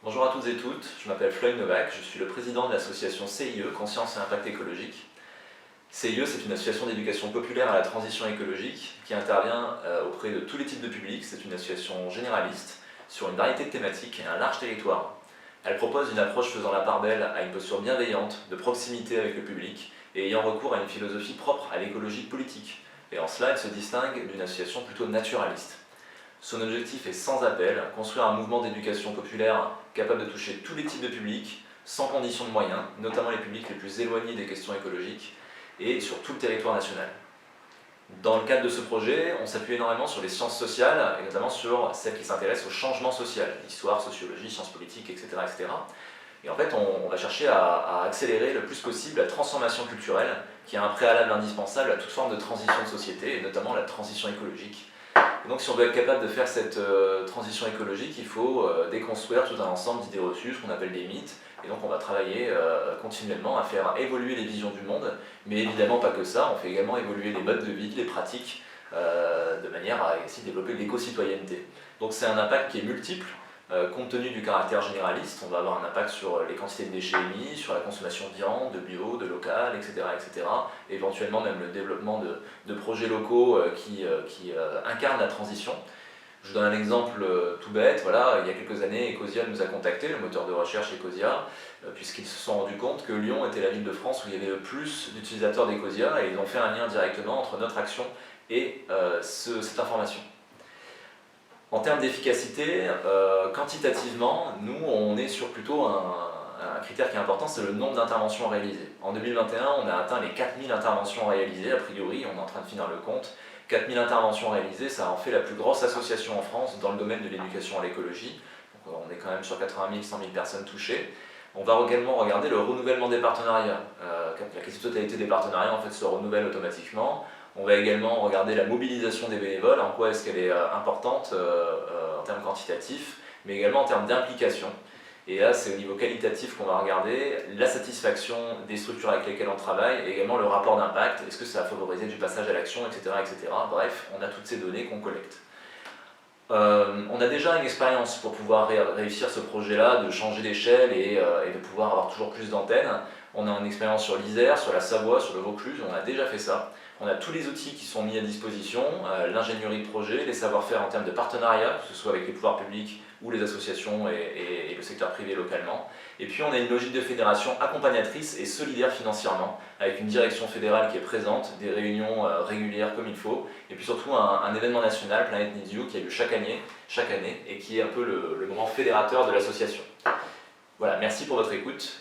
Bonjour à toutes et toutes, je m'appelle Floyd Novak, je suis le président de l'association CIE, Conscience et Impact Écologique. CIE, c'est une association d'éducation populaire à la transition écologique qui intervient auprès de tous les types de publics. C'est une association généraliste sur une variété de thématiques et un large territoire. Elle propose une approche faisant la part belle à une posture bienveillante, de proximité avec le public et ayant recours à une philosophie propre à l'écologie politique. Et en cela, elle se distingue d'une association plutôt naturaliste. Son objectif est sans appel, construire un mouvement d'éducation populaire capable de toucher tous les types de publics, sans condition de moyens, notamment les publics les plus éloignés des questions écologiques, et sur tout le territoire national. Dans le cadre de ce projet, on s'appuie énormément sur les sciences sociales, et notamment sur celles qui s'intéressent au changement social, histoire, sociologie, sciences politiques, etc. etc. Et en fait, on va chercher à accélérer le plus possible la transformation culturelle, qui est un préalable indispensable à toute forme de transition de société, et notamment la transition écologique. Et donc si on veut être capable de faire cette transition écologique, il faut déconstruire tout un ensemble d'idées reçues, ce qu'on appelle des mythes. Et donc on va travailler continuellement à faire évoluer les visions du monde, mais évidemment pas que ça, on fait également évoluer les modes de vie, les pratiques, de manière à essayer de développer l'éco-citoyenneté. Donc c'est un impact qui est multiple. Compte tenu du caractère généraliste, on va avoir un impact sur les quantités de déchets émis, sur la consommation de viande, de bio, de local, etc. etc. Et éventuellement même le développement de projets locaux qui incarnent la transition. Je vous donne un exemple tout bête. Voilà, il y a quelques années, Ecosia nous a contacté, le moteur de recherche Ecosia, puisqu'ils se sont rendus compte que Lyon était la ville de France où il y avait le plus d'utilisateurs d'Ecosia, et ils ont fait un lien directement entre notre action et cette information. En termes d'efficacité, quantitativement, nous on est sur plutôt un critère qui est important, c'est le nombre d'interventions réalisées. En 2021, on a atteint les 4000 interventions réalisées, a priori, on est en train de finir le compte. 4000 interventions réalisées, ça en fait la plus grosse association en France dans le domaine de l'éducation à l'écologie. On est quand même sur 80 000, 100 000 personnes touchées. On va également regarder le renouvellement des partenariats. La quasi-totalité des partenariats en fait, se renouvelle automatiquement. On va également regarder la mobilisation des bénévoles, en quoi est-ce qu'elle est importante en termes quantitatifs, mais également en termes d'implication. Et là, c'est au niveau qualitatif qu'on va regarder la satisfaction des structures avec lesquelles on travaille, et également le rapport d'impact, est-ce que ça a favorisé du passage à l'action, etc., etc. Bref, on a toutes ces données qu'on collecte. On a déjà une expérience pour pouvoir réussir ce projet-là, de changer d'échelle et de pouvoir avoir toujours plus d'antennes. On a une expérience sur l'Isère, sur la Savoie, sur le Vaucluse, on a déjà fait ça. On a tous les outils qui sont mis à disposition, l'ingénierie de projet, les savoir-faire en termes de partenariat, que ce soit avec les pouvoirs publics ou les associations et le secteur privé localement. Et puis on a une logique de fédération accompagnatrice et solidaire financièrement, avec une direction fédérale qui est présente, des réunions régulières comme il faut, et puis surtout un événement national, Planet Needs You, qui a lieu chaque année, et qui est un peu le moment fédérateur de l'association. Voilà, merci pour votre écoute.